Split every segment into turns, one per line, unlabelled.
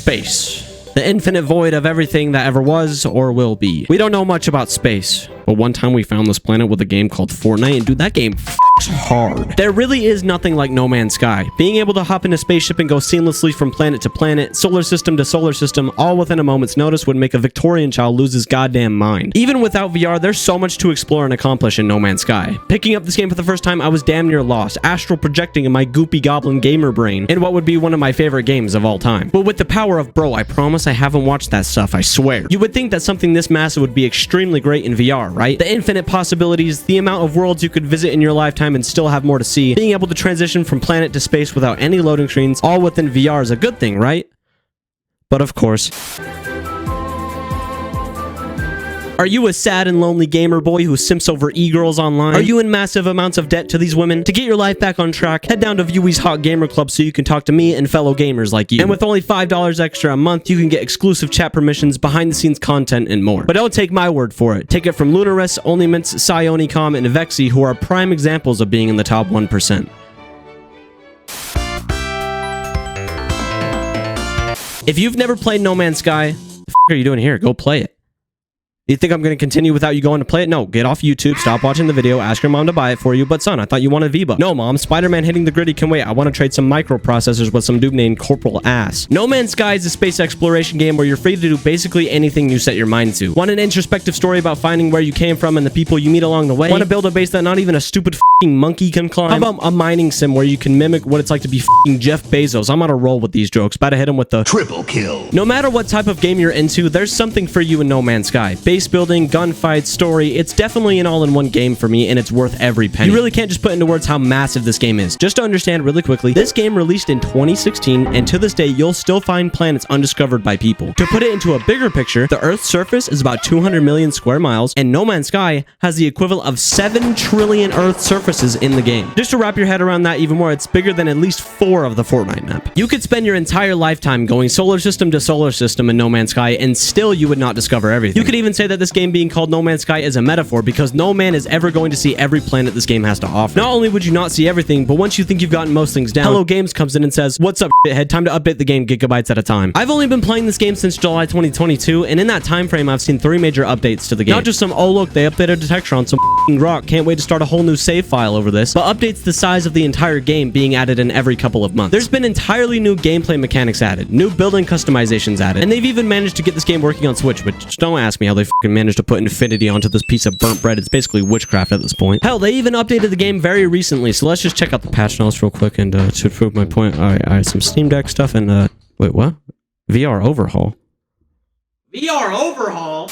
Space. The infinite void of everything that ever was or will be. We don't know much about space, but one time we found this planet with a game called Fortnite, and dude, that game hard. There really is nothing like No Man's Sky. Being able to hop in a spaceship and go seamlessly from planet to planet, solar system to solar system, all within a moment's notice would make a Victorian child lose his goddamn mind. Even without VR, there's so much to explore and accomplish in No Man's Sky. Picking up this game for the first time, I was damn near lost, astral projecting in my goopy goblin gamer brain in what would be one of my favorite games of all time. But with the power of bro, I promise I haven't watched that stuff, I swear. You would think that something this massive would be extremely great in VR, right? The infinite possibilities, the amount of worlds you could visit in your lifetime and still have more to see, being able to transition from planet to space without any loading screens, all within VR is a good thing, right? But of course... Are you a sad and lonely gamer boy who simps over e-girls online? Are you in massive amounts of debt to these women? To get your life back on track, head down to Viewie's Hot Gamer Club so you can talk to me and fellow gamers like you. And with only $5 extra a month, you can get exclusive chat permissions, behind-the-scenes content, and more. But don't take my word for it. Take it from Lunaris, Onlymints, Psionicom, and Vexy, who are prime examples of being in the top 1%. If you've never played No Man's Sky, what the f*** are you doing here? Go play it. You think I'm going to continue without you going to play it? No, get off YouTube, stop watching the video, ask your mom to buy it for you. But son, I thought you wanted V-Bucks. No, mom, Spider-Man hitting the gritty can wait. I want to trade some microprocessors with some dude named Corporal Ass. No Man's Sky is a space exploration game where you're free to do basically anything you set your mind to. Want an introspective story about finding where you came from and the people you meet along the way? Want to build a base that not even a stupid f***ing monkey can climb? How about a mining sim where you can mimic what it's like to be f***ing Jeff Bezos? I'm on a roll with these jokes. About to hit him with the triple kill. No matter what type of game you're into, there's something for you in No Man's Sky. Base building, gunfight, story, it's definitely an all-in-one game for me, and it's worth every penny. You really can't just put into words how massive this game is. Just to understand really quickly, this game released in 2016, and to this day, you'll still find planets undiscovered by people. To put it into a bigger picture, the Earth's surface is about 200 million square miles, and No Man's Sky has the equivalent of 7 trillion Earth surfaces in the game. Just to wrap your head around that even more, it's bigger than at least 4 of the Fortnite map. You could spend your entire lifetime going solar system to solar system in No Man's Sky, and still you would not discover everything. You could even say that this game being called No Man's Sky is a metaphor because no man is ever going to see every planet this game has to offer. Not only would you not see everything, but once you think you've gotten most things down, Hello Games comes in and says, "What's up, shithead? Time to update the game gigabytes at a time." I've only been playing this game since July 2022, and in that time frame, I've seen 3 major updates to the game. Not just some, oh look, they updated a texture on some rock, can't wait to start a whole new save file over this, but updates the size of the entire game being added in every couple of months. There's been entirely new gameplay mechanics added, new building customizations added, and they've even managed to get this game working on Switch, which don't ask me how they fucking managed to put Infinity onto this piece of burnt bread. It's basically witchcraft at this point. Hell, they even updated the game very recently, so let's just check out the patch notes real quick and to prove my point. All right, some Steam Deck stuff and wait, what? VR overhaul. VR overhaul?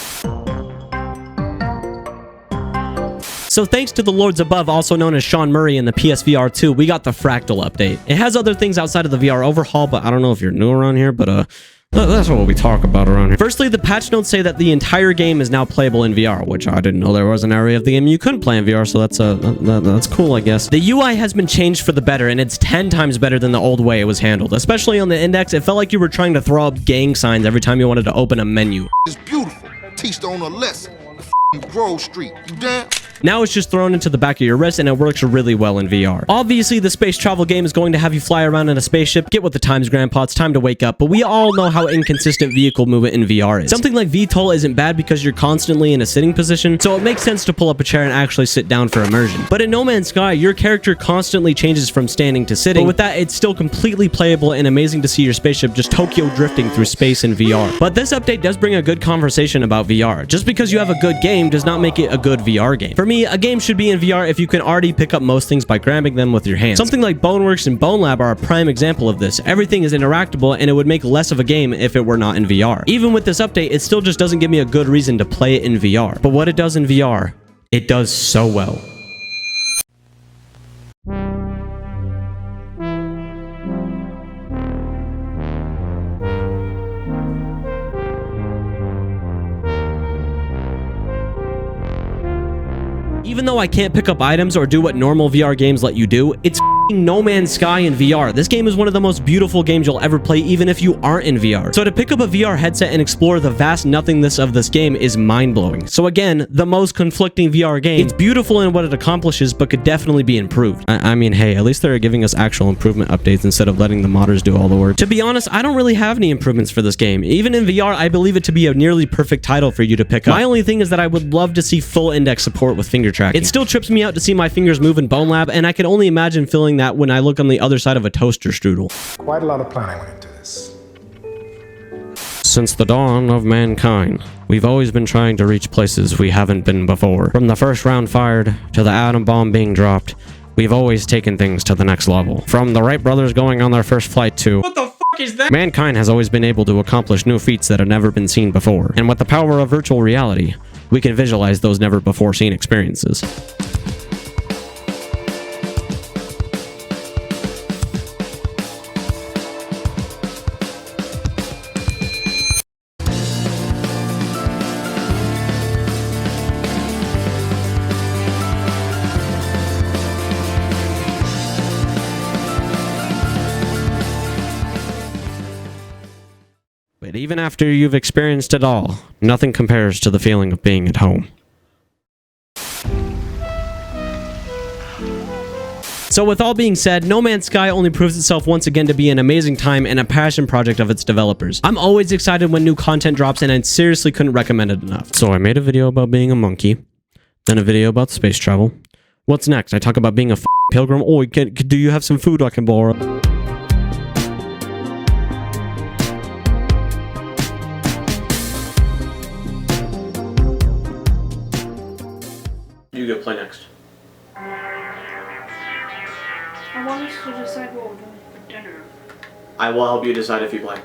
So thanks to the lords above, also known as Sean Murray and the PSVR 2, we got the Fractal update. It has other things outside of the VR overhaul, but I don't know if you're new around here, but that's what we talk about around here. Firstly, the patch notes say that the entire game is now playable in VR, which I didn't know there was an area of the game you couldn't play in VR, so that's cool, I guess. The UI has been changed for the better, and it's 10 times better than the old way it was handled. Especially on the index, it felt like you were trying to throw up gang signs every time you wanted to open a menu.
It's beautiful. Teach the owner a lesson. Grove Street. You damn?
Now it's just thrown into the back of your wrist, and it works really well in VR. Obviously, the space travel game is going to have you fly around in a spaceship. Get with the times, Grandpa. It's time to wake up. But we all know how inconsistent vehicle movement in VR is. Something like VTOL isn't bad because you're constantly in a sitting position, so it makes sense to pull up a chair and actually sit down for immersion. But in No Man's Sky, your character constantly changes from standing to sitting. But with that, it's still completely playable and amazing to see your spaceship just Tokyo drifting through space in VR. But this update does bring a good conversation about VR. Just because you have a good game does not make it a good VR game. For me, a game should be in VR if you can already pick up most things by grabbing them with your hands. Something like Boneworks and Bone Lab are a prime example of this. Everything is interactable, and it would make less of a game if it were not in VR. Even with this update, it still just doesn't give me a good reason to play it in VR. But what it does in VR, it does so well. Even though I can't pick up items or do what normal VR games let you do, it's No Man's Sky in VR. This game is one of the most beautiful games you'll ever play, even if you aren't in VR. So to pick up a VR headset and explore the vast nothingness of this game is mind-blowing. So again, the most conflicting VR game. It's beautiful in what it accomplishes, but could definitely be improved. I mean, hey, at least they're giving us actual improvement updates instead of letting the modders do all the work. To be honest, I don't really have any improvements for this game. Even in VR, I believe it to be a nearly perfect title for you to pick up. My only thing is that I would love to see full index support with finger tracking. It still trips me out to see my fingers move in Bone Lab, and I can only imagine feeling that when I look on the other side of a toaster strudel.
Quite a lot of planning went into this.
Since the dawn of mankind, we've always been trying to reach places we haven't been before. From the first round fired to the atom bomb being dropped, we've always taken things to the next level. From the Wright brothers going on their first flight to... What the fuck is that? Mankind has always been able to accomplish new feats that have never been seen before. And with the power of virtual reality, we can visualize those never before seen experiences. But even after you've experienced it all, nothing compares to the feeling of being at home. So with all being said, No Man's Sky only proves itself once again to be an amazing time and a passion project of its developers. I'm always excited when new content drops, and I seriously couldn't recommend it enough. So I made a video about being a monkey, then a video about space travel. What's next? I talk about being a pilgrim. Oh, do you have some food I can borrow? You go play next.
I want us to decide what we're doing for dinner.
I will help you decide if you play.